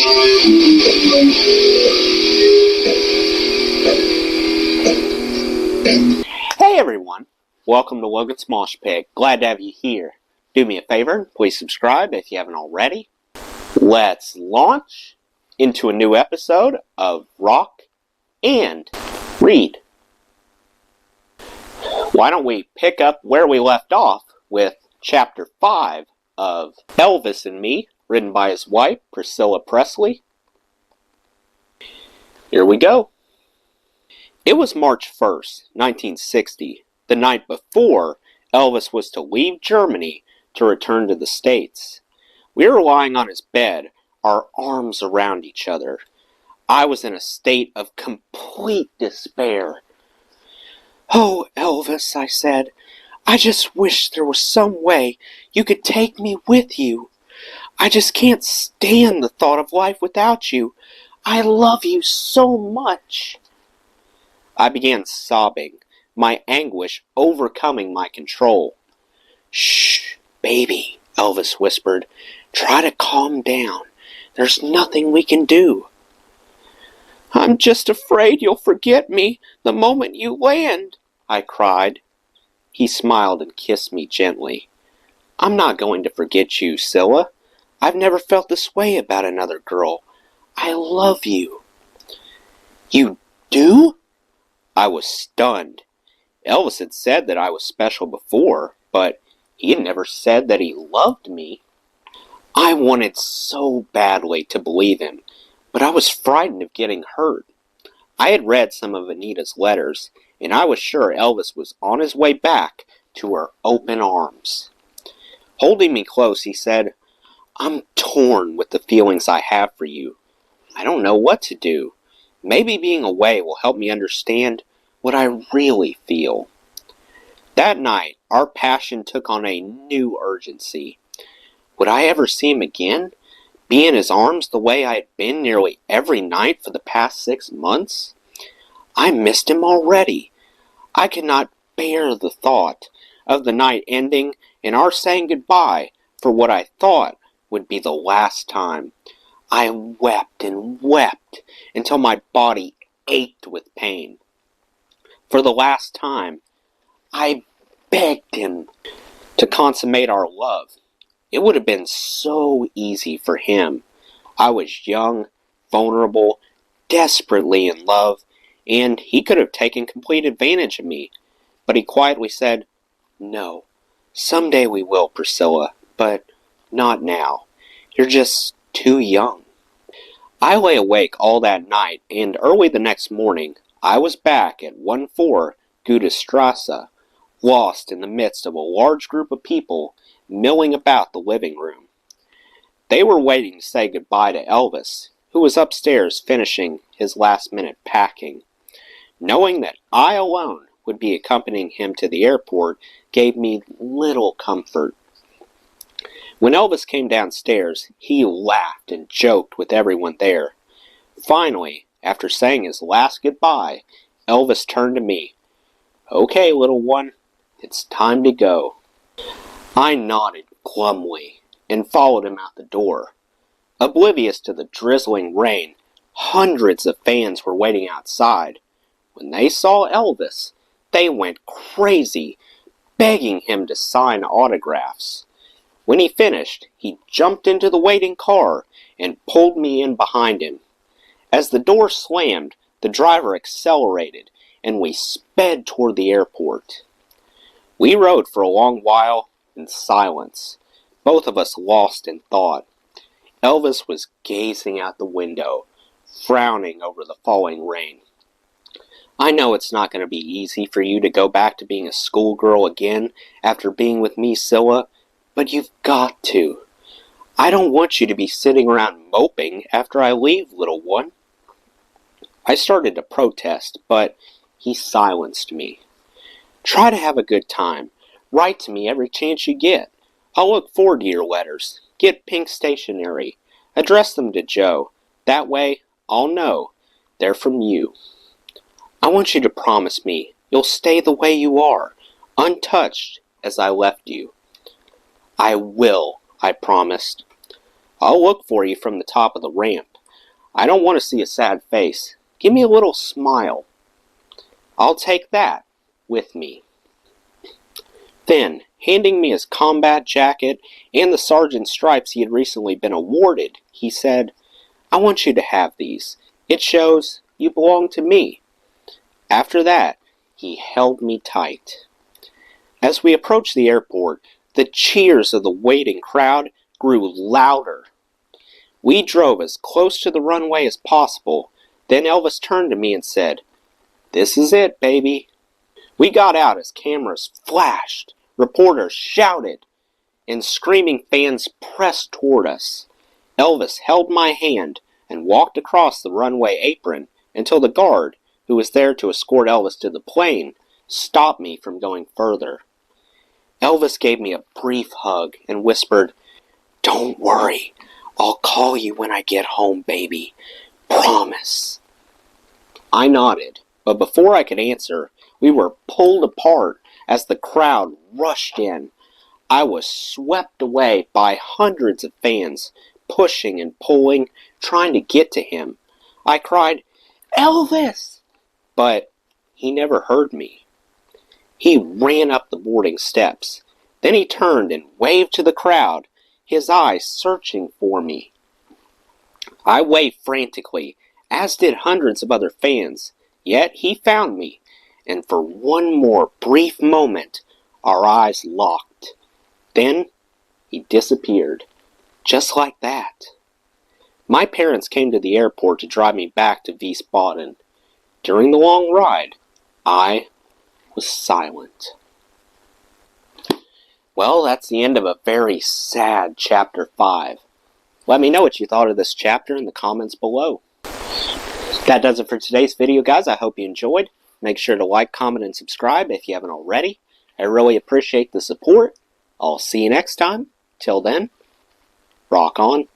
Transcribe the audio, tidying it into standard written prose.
Hey everyone, welcome to Logan's Mosh Pit. Glad to have you here. Do me a favor, please subscribe if you haven't already. Let's launch into a new episode of Rock and Read. Why don't we pick up where we left off with Chapter 5 of Elvis and Me, written by his wife, Priscilla Presley. Here we go. It was March 1st, 1960, the night before Elvis was to leave Germany to return to the States. We were lying on his bed, our arms around each other. I was in a state of complete despair. "Oh, Elvis," I said, "I just wish there was some way you could take me with you. I just can't stand the thought of life without you. I love you so much." I began sobbing, my anguish overcoming my control. "Shh, baby," Elvis whispered. "Try to calm down. There's nothing we can do." "I'm just afraid you'll forget me the moment you land," I cried. He smiled and kissed me gently. "I'm not going to forget you, Scylla. I've never felt this way about another girl. I love you." "You do?" I was stunned. Elvis had said that I was special before, but he had never said that he loved me. I wanted so badly to believe him, but I was frightened of getting hurt. I had read some of Anita's letters, and I was sure Elvis was on his way back to her open arms. Holding me close, he said, "I'm torn with the feelings I have for you. I don't know what to do. Maybe being away will help me understand what I really feel." That night, our passion took on a new urgency. Would I ever see him again? Be in his arms the way I had been nearly every night for the past 6 months? I missed him already. I could not bear the thought of the night ending and our saying goodbye for what I thought would be the last time. I wept and wept until my body ached with pain. For the last time, I begged him to consummate our love. It would have been so easy for him. I was young, vulnerable, desperately in love, and he could have taken complete advantage of me. But he quietly said, "No, someday we will, Priscilla, but not now. You're just too young." I lay awake all that night, and early the next morning, I was back at 14 Goethestrasse, lost in the midst of a large group of people milling about the living room. They were waiting to say goodbye to Elvis, who was upstairs finishing his last-minute packing. Knowing that I alone would be accompanying him to the airport gave me little comfort. When Elvis came downstairs, he laughed and joked with everyone there. Finally, after saying his last goodbye, Elvis turned to me. "Okay, little one, it's time to go." I nodded glumly and followed him out the door. Oblivious to the drizzling rain, hundreds of fans were waiting outside. When they saw Elvis, they went crazy, begging him to sign autographs. When he finished, he jumped into the waiting car and pulled me in behind him. As the door slammed, the driver accelerated, and we sped toward the airport. We rode for a long while in silence, both of us lost in thought. Elvis was gazing out the window, frowning over the falling rain. "I know it's not going to be easy for you to go back to being a schoolgirl again after being with me, Scylla, but you've got to. I don't want you to be sitting around moping after I leave, little one." I started to protest, but he silenced me. "Try to have a good time. Write to me every chance you get. I'll look forward to your letters. Get pink stationery. Address them to Joe. That way, I'll know they're from you. I want you to promise me you'll stay the way you are, untouched as I left you." "I will," I promised. "I'll look for you from the top of the ramp. I don't want to see a sad face. Give me a little smile. I'll take that with me. Then, handing me his combat jacket and the sergeant's stripes he had recently been awarded, he said, I want you to have these. It shows you belong to me. After that, he held me tight. As we approached the airport, the cheers of the waiting crowd grew louder. We drove as close to the runway as possible. Then Elvis turned to me and said, This is it, baby. We got out as cameras flashed, reporters shouted, and screaming fans pressed toward us. Elvis held my hand and walked across the runway apron until the guard, who was there to escort Elvis to the plane, stopped me from going further. Elvis gave me a brief hug and whispered, Don't worry, I'll call you when I get home, baby. Promise. I nodded, but before I could answer, we were pulled apart as the crowd rushed in. I was swept away by hundreds of fans, pushing and pulling, trying to get to him. I cried, Elvis! But he never heard me. He ran up the boarding steps. Then he turned and waved to the crowd, his eyes searching for me. I waved frantically, as did hundreds of other fans, yet he found me, and for one more brief moment, our eyes locked. Then he disappeared, just like that. My parents came to the airport to drive me back to Wiesbaden. During the long ride, I was silent. Well, that's the end of a very sad Chapter 5. Let me know what you thought of this chapter in the comments below. That does it for today's video, guys. I hope you enjoyed. Make sure to like, comment, and subscribe if you haven't already. I really appreciate the support. I'll see you next time. Till then, rock on.